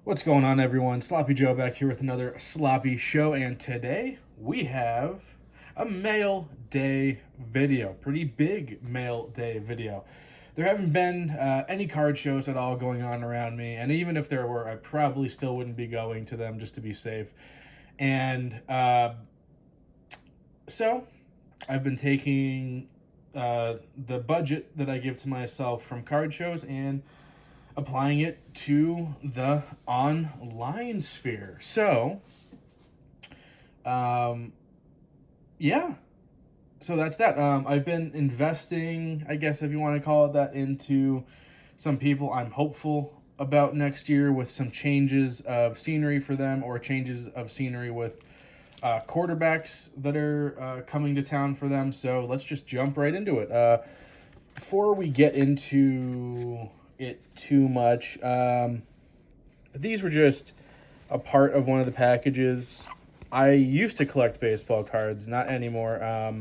What's going on, everyone? Sloppy Joe back here with another sloppy show, and today we have a mail day video. Pretty big mail day video. There haven't been any card shows at all going on around me, and even if there were, I probably still wouldn't be going to them just to be safe. And so I've been taking the budget that I give to myself from card shows and applying it to the online sphere. So, um, yeah. So that's that. I've been investing, I guess if you want to call it that, into some people I'm hopeful about next year with some changes of scenery for them or changes of scenery with quarterbacks that are coming to town for them. So let's just jump right into it. Before we get into it too much, these were just a part of one of the packages. I used to collect baseball cards, not anymore. I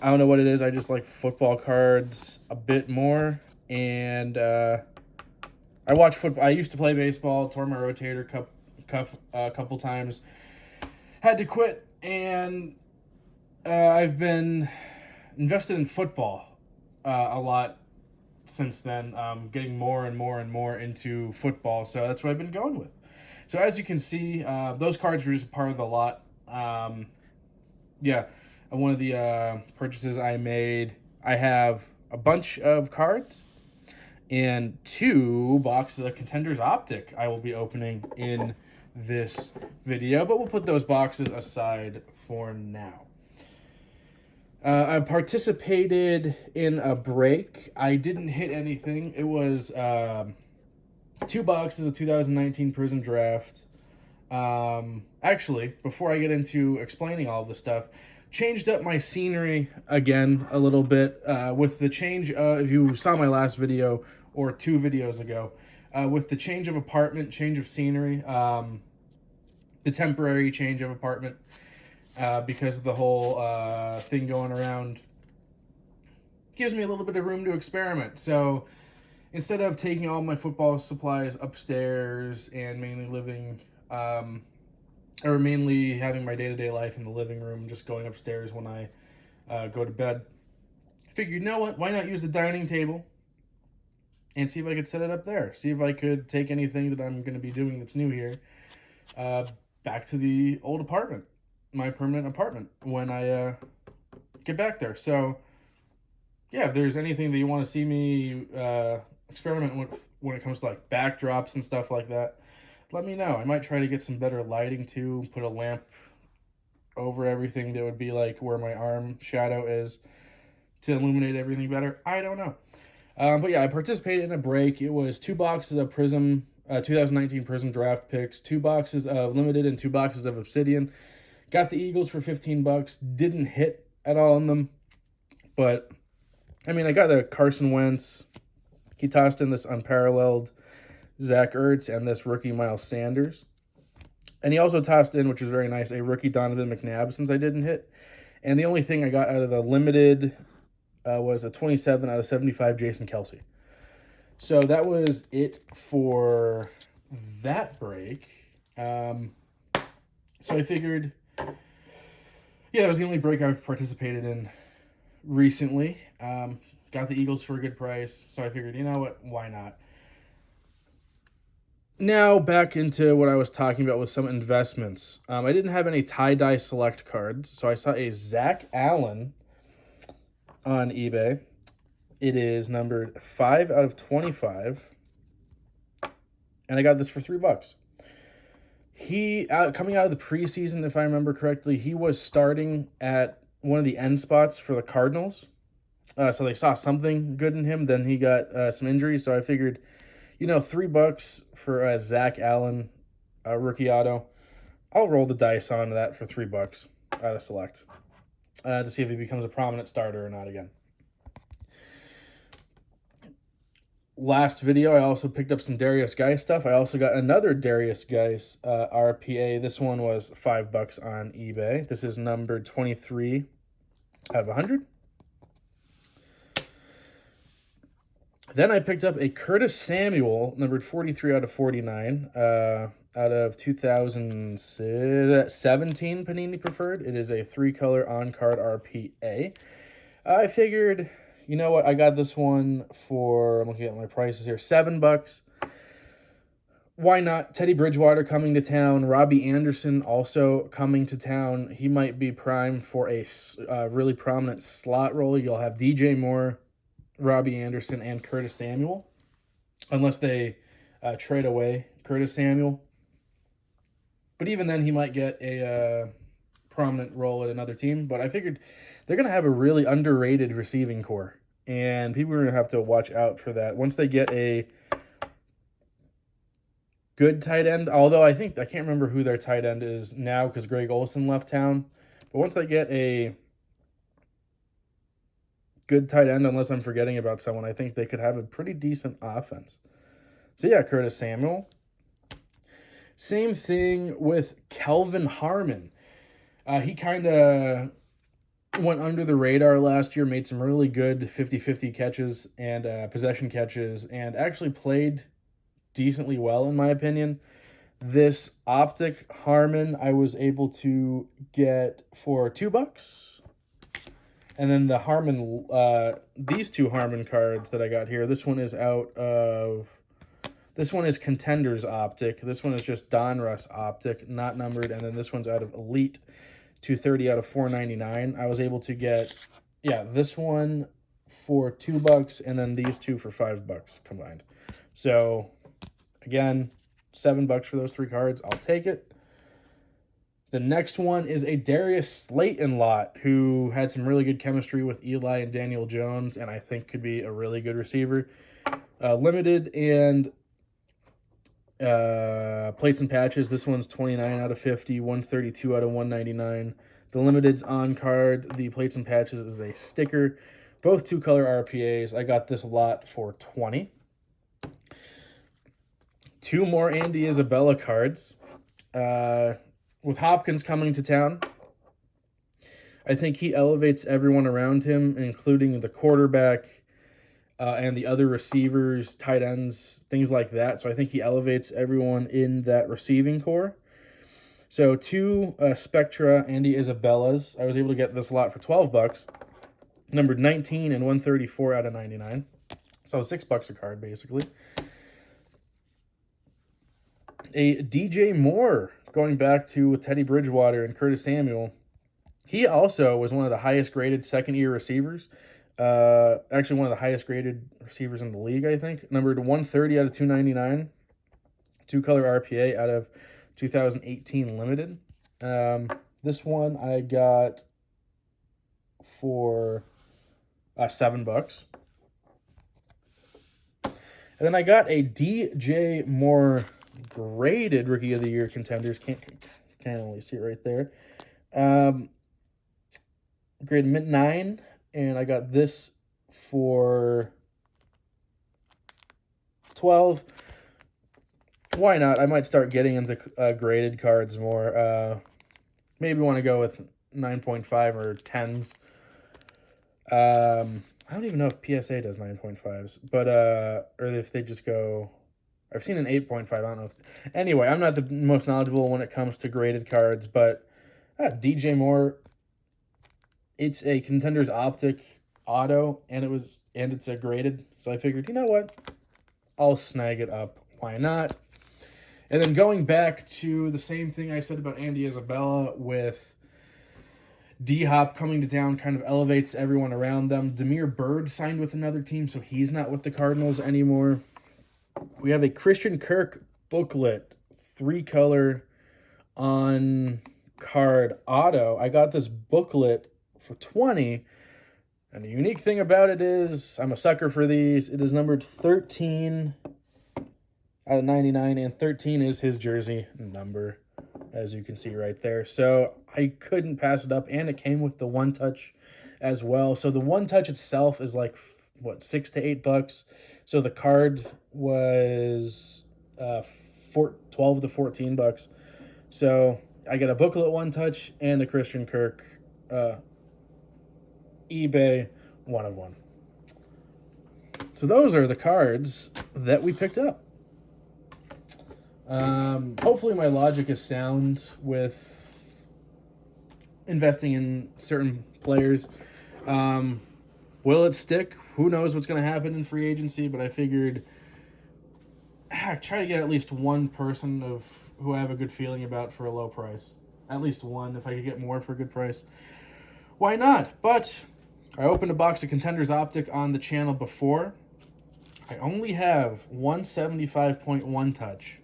don't know what it is. I just like football cards a bit more, and I watch football. I used to play baseball, tore my rotator cuff a couple times, had to quit, and I've been invested in football a lot since then, getting more and more and more into football. So that's what I've been going with. So as you can see, those cards were just a part of the lot. Yeah, one of the purchases I made, I have a bunch of cards and 2 boxes of Contenders Optic I will be opening in this video, but we'll put those boxes aside for now. I participated in a break. I didn't hit anything. It was 2 boxes of 2019 Prism Draft. Actually, before I get into explaining all of this stuff, changed up my scenery again a little bit with the change. If you saw my last video or 2 videos ago, with the change of apartment, change of scenery, the temporary change of apartment. Because of the whole thing going around, gives me a little bit of room to experiment. So instead of taking all my football supplies upstairs and mainly living, or mainly having my day-to-day life in the living room, just going upstairs when I go to bed, I figured, you know what, why not use the dining table and see if I could set it up there. See if I could take anything that I'm going to be doing that's new here back to the old apartment. My permanent apartment when I get back there. So yeah, if there's anything that you want to see me experiment with when it comes to like backdrops and stuff like that, let me know. I might try to get some better lighting too, put a lamp over everything that would be like where my arm shadow is to illuminate everything better. I don't know. But yeah, I participated in a break. It was 2 boxes of Prism 2019 Prism Draft picks, 2 boxes of Limited, and 2 boxes of Obsidian. Got the Eagles for $15. Didn't hit at all in them. But, I mean, I got a Carson Wentz. He tossed in this unparalleled Zach Ertz and this rookie Miles Sanders. And he also tossed in, which is very nice, a rookie Donovan McNabb since I didn't hit. And the only thing I got out of the Limited was a 27 out of 75 Jason Kelce. So that was it for that break. So I figured, yeah, that was the only break I've participated in recently. Got the Eagles for a good price, so I figured, you know what, why not? Now back into what I was talking about with some investments. I didn't have any tie-dye select cards, so I saw a Zach Allen on eBay. It is numbered 5 out of 25, and I got this for $3. Coming out of the preseason, if I remember correctly, he was starting at one of the end spots for the Cardinals. So they saw something good in him. Then he got some injuries. So I figured, $3 for Zach Allen, rookie auto. I'll roll the dice on that for $3 out of select to see if he becomes a prominent starter or not again. Last video, I also picked up some Darius Geis stuff. I also got another Darius Geis RPA. This one was $5 on eBay. This is numbered 23 out of 100. Then I picked up a Curtis Samuel, numbered 43 out of 49, out of 2017 Panini Preferred. It is a 3-color on-card RPA. I figured, you know what, I got this one for, I'm looking at my prices here, $7. Why not? Teddy Bridgewater coming to town. Robbie Anderson also coming to town. He might be prime for a really prominent slot role. You'll have DJ Moore, Robbie Anderson, and Curtis Samuel, unless they trade away Curtis Samuel. But even then, he might get a prominent role at another team. But I figured they're going to have a really underrated receiving core, and people are going to have to watch out for that. Once they get a good tight end, although I can't remember who their tight end is now because Greg Olsen left town. But once they get a good tight end, unless I'm forgetting about someone, I think they could have a pretty decent offense. So yeah, Curtis Samuel. Same thing with Kelvin Harmon. He kind of went under the radar last year, made some really good 50-50 catches and possession catches, and actually played decently well, in my opinion. This Optic Harmon I was able to get for $2. And then the Harmon, these two Harmon cards that I got here, this one is Contenders Optic. This one is just Donruss Optic, not numbered. And then this one's out of Elite, 230 out of 499. I was able to get, this one for $2, and then these two for $5 combined. So, again, $7 for those 3 cards. I'll take it. The next one is a Darius Slayton lot, who had some really good chemistry with Eli and Daniel Jones, and I think could be a really good receiver. Limited and plates and patches. This one's 29 out of 50, 132 out of 199. The limited's on card. The plates and patches is a sticker. Both 2-color RPAs. I got this lot for $20. 2 more Andy Isabella cards. With Hopkins coming to town, I think he elevates everyone around him, including the quarterback and the other receivers, tight ends, things like that. So I think he elevates everyone in that receiving core. So 2 Spectra Andy Isabellas. I was able to get this lot for $12, numbered 19 and 134 out of 99. So $6 a card, basically. A DJ Moore, going back to Teddy Bridgewater and Curtis Samuel. He also was one of the highest graded second-year receivers. Actually, one of the highest graded receivers in the league, I think. Numbered 130 out of 299. 2-color RPA out of 2018 limited. This one I got for $7. And then I got a DJ Moore graded Rookie of the Year Contenders. Can't only see it right there. Grade mint 9, and I got this for $12. Why not? I might start getting into graded cards more. Maybe want to go with 9.5 or 10s. I don't even know if PSA does 9.5s, but or if they just go. I've seen an 8.5. I don't know. Anyway, I'm not the most knowledgeable when it comes to graded cards, but DJ Moore. It's a Contenders Optic auto, and it's a graded. So I figured, you know what? I'll snag it up. Why not? And then going back to the same thing I said about Andy Isabella with D-Hop coming to town, kind of elevates everyone around them. Damiere Byrd signed with another team, so he's not with the Cardinals anymore. We have a Christian Kirk booklet, 3-color on card auto. I got this booklet for $20, and the unique thing about it is I'm a sucker for these. It is numbered 13 out of 99, and 13 is his jersey number, as you can see right there. So I couldn't pass it up, and it came with the One Touch as well. So the One Touch itself is like, what, $6 to $8. So the card was $12 to $14. So I got a booklet One Touch and a Christian Kirk eBay 1 of 1. So those are the cards that we picked up. Hopefully my logic is sound with investing in certain players. Will it stick? Who knows what's going to happen in free agency, but I figured try to get at least one person who I have a good feeling about for a low price. At least one. If I could get more for a good price, why not? But I opened a box of Contenders Optic on the channel before. I only have 175.1 touch.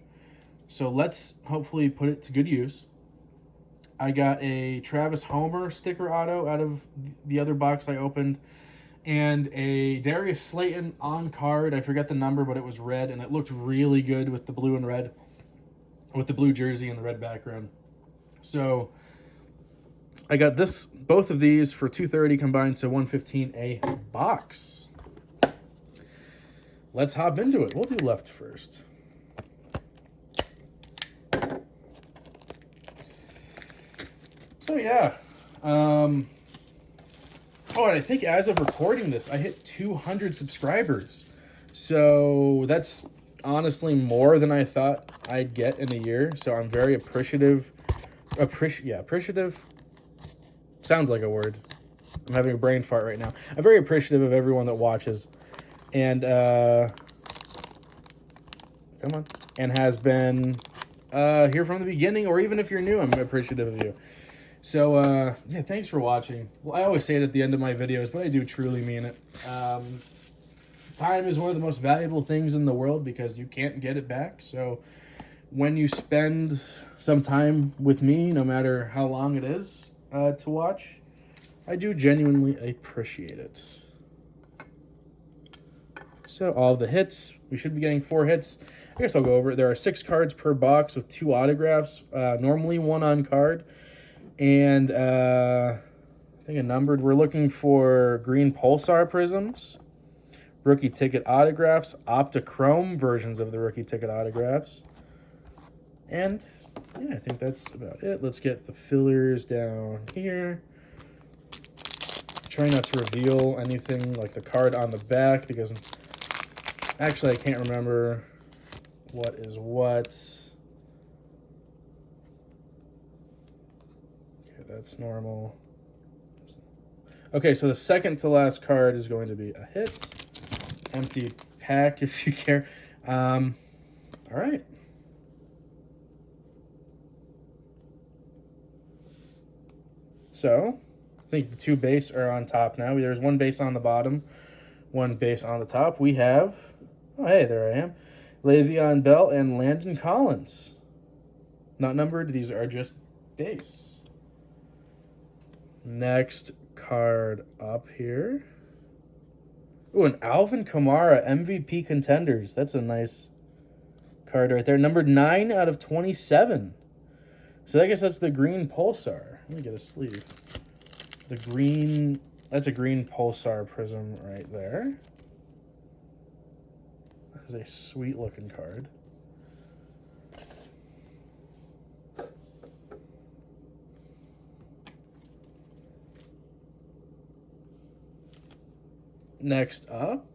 So let's hopefully put it to good use. I got a Travis Homer sticker auto out of the other box I opened, and a Darius Slayton on card. I forget the number, but it was red, and it looked really good with the blue and red, with the blue jersey and the red background. So I got both of these for $230 combined to $115 a box. Let's hop into it. We'll do left first. So yeah, and I think as of recording this, I hit 200 subscribers. So that's honestly more than I thought I'd get in a year. So I'm very appreciative. Appreciative sounds like a word. I'm having a brain fart right now. I'm very appreciative of everyone that watches, and come on, and has been here from the beginning, or even if you're new, I'm appreciative of you. So, yeah, thanks for watching. Well, I always say it at the end of my videos, but I do truly mean it. Time is one of the most valuable things in the world because you can't get it back. So when you spend some time with me, no matter how long it is to watch, I do genuinely appreciate it. So all the hits, we should be getting 4 hits. I guess I'll go over it. There are 6 cards per box with 2 autographs, normally 1 on card. And I think a numbered. We're looking for green Pulsar prisms, rookie ticket autographs, Optichrome versions of the rookie ticket autographs. And yeah, I think that's about it. Let's get the fillers down here. Try not to reveal anything like the card on the back because actually I can't remember what is what. That's normal. Okay, so the second to last card is going to be a hit. Empty pack if you care. All right. So, I think the 2 base are on top now. There's 1 base on the bottom, 1 base on the top. We have, oh, hey, there I am. Le'Veon Bell and Landon Collins. Not numbered. These are just base. Next card up here. Ooh, an Alvin Kamara MVP Contenders. That's a nice card right there. Numbered 9 out of 27. So I guess that's the green Pulsar. Let me get a sleeve. The green, that's a green Pulsar prism right there. That is a sweet looking card. Next up,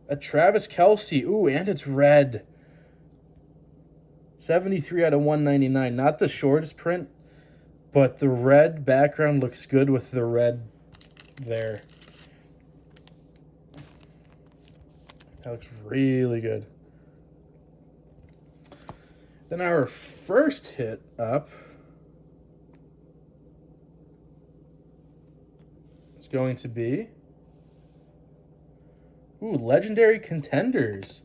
a Travis Kelce. Ooh, and it's red. 73 out of 199. Not the shortest print, but the red background looks good with the red there. That looks really good. Then our first hit up going to be legendary Contenders.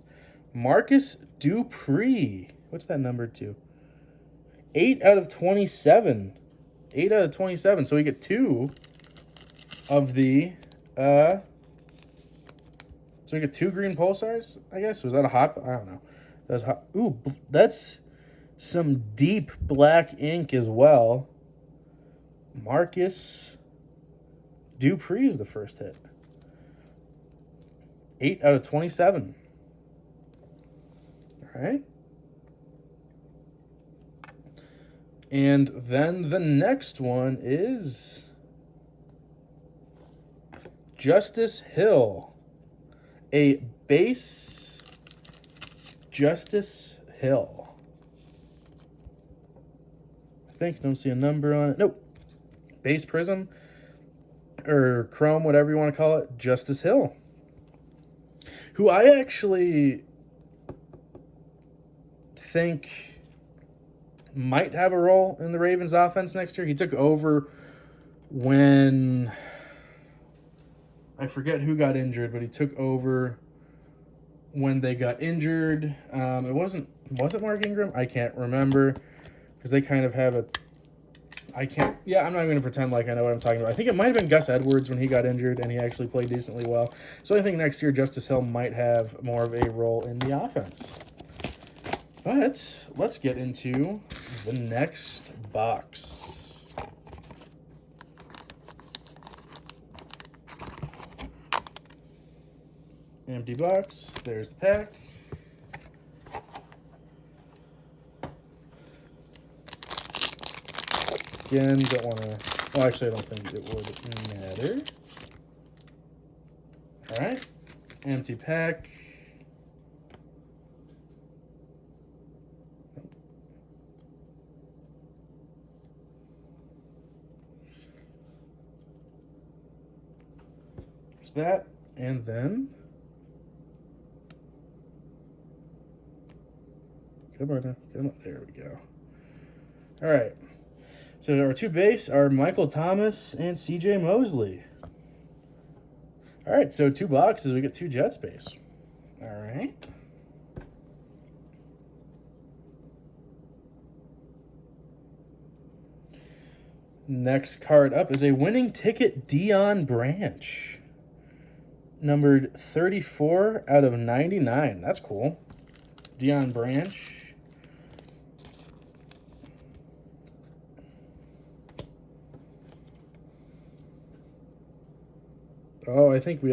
Marcus Dupree. What's that number to? 8 out of 27. 8 out of 27. So we get 2 of the so we get 2 green Pulsars, I guess. Was that a hot? I don't know. That's hot. Ooh, that's some deep black ink as well. Marcus Dupree is the first hit. 8 out of 27. All right. And then the next one is Justice Hill. a base Justice Hill. I think, don't see a number on it. Nope. Base Prism, or Chrome, whatever you want to call it, Justice Hill. Who I actually think might have a role in the Ravens offense next year. He took over when, I forget who got injured, but he took over when they got injured. It wasn't Mark Ingram? I can't remember, because they kind of have a, I'm not going to pretend like I know what I'm talking about. I think it might have been Gus Edwards when he got injured, and he actually played decently well. So I think next year Justice Hill might have more of a role in the offense. But let's get into the next box. Empty box. There's the pack. Again, don't want to... Well, actually, I don't think it would matter. All right. Empty pack. There's that. And then... Come on now. Come on. There we go. All right. So our two base are Michael Thomas and C.J. Mosley. All right, so 2 boxes. We get 2 Jets base. All right. Next card up is a winning ticket Dion Branch. Numbered 34 out of 99. That's cool. Dion Branch. Oh, I think we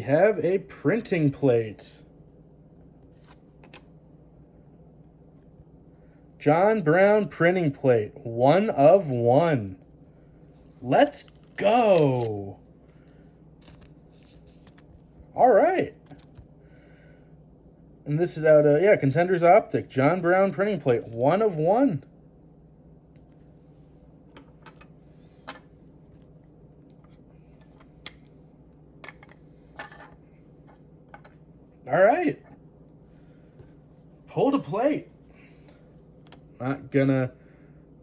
have a printing plate. John Brown printing plate, 1 of 1. Let's go. All right. And this is out of, Contenders Optic, John Brown printing plate, 1 of 1. All right. Pull to plate. Not gonna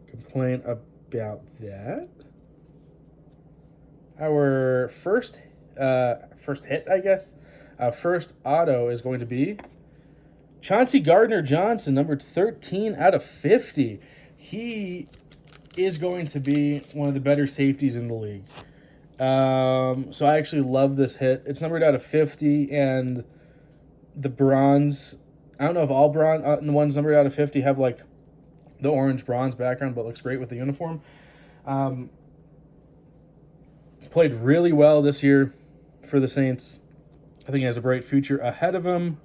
complain about that. Our first hit, I guess. First auto is going to be Chauncey Gardner-Johnson, numbered 13 out of 50. He is going to be one of the better safeties in the league. So I actually love this hit. It's numbered out of 50, and the bronze, I don't know if all bronze, the ones numbered out of 50 have like the orange bronze background, but looks great with the uniform. Played really well this year for the Saints. I think he has a bright future ahead of him.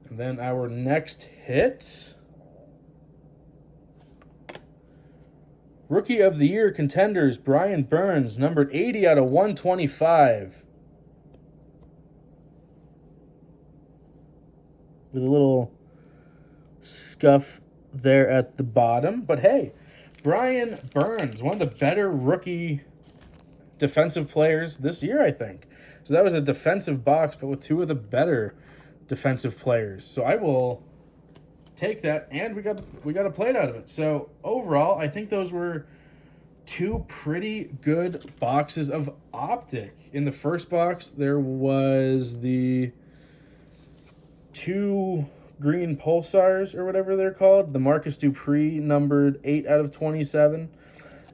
And then our next hit, Rookie of the Year Contenders, Brian Burns, numbered 80 out of 125. With a little scuff there at the bottom. But hey, Brian Burns, one of the better rookie defensive players this year, I think. So that was a defensive box, but with 2 of the better defensive players. So I will take that, and we got a plate out of it. So overall, I think those were 2 pretty good boxes of Optic. In the first box, there was the 2 green pulsars, or whatever they're called. The Marcus Dupree, numbered 8 out of 27.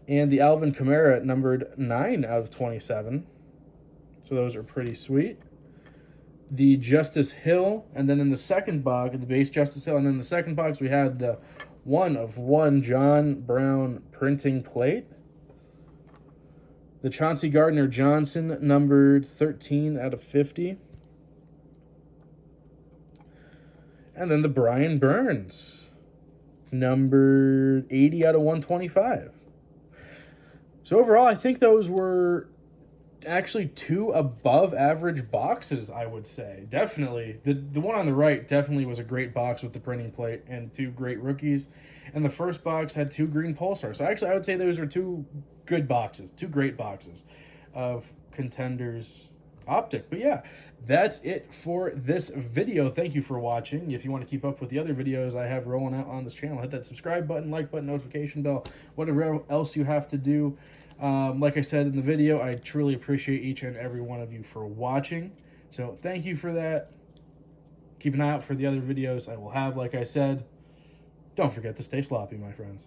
And the Alvin Kamara, numbered 9 out of 27. So those are pretty sweet. The Justice Hill, and then in the second box, the base Justice Hill, and then in the second box, we had the 1 of 1 John Brown printing plate. The Chauncey Gardner-Johnson, numbered 13 out of 50. And then the Brian Burns, numbered 80 out of 125. So overall, I think those were actually two above average boxes, I would say. Definitely. The one on the right definitely was a great box with the printing plate and two great rookies. And the first box had two green pulsars. So actually I would say those are two good boxes, two great boxes of Contenders Optic. But yeah, that's it for this video. Thank you for watching. If you want to keep up with the other videos I have rolling out on this channel, hit that subscribe button, like button, notification bell, whatever else you have to do. Like I said in the video, I truly appreciate each and every one of you for watching. So thank you for that. Keep an eye out for the other videos I will have, like I said. Don't forget to stay sloppy, my friends.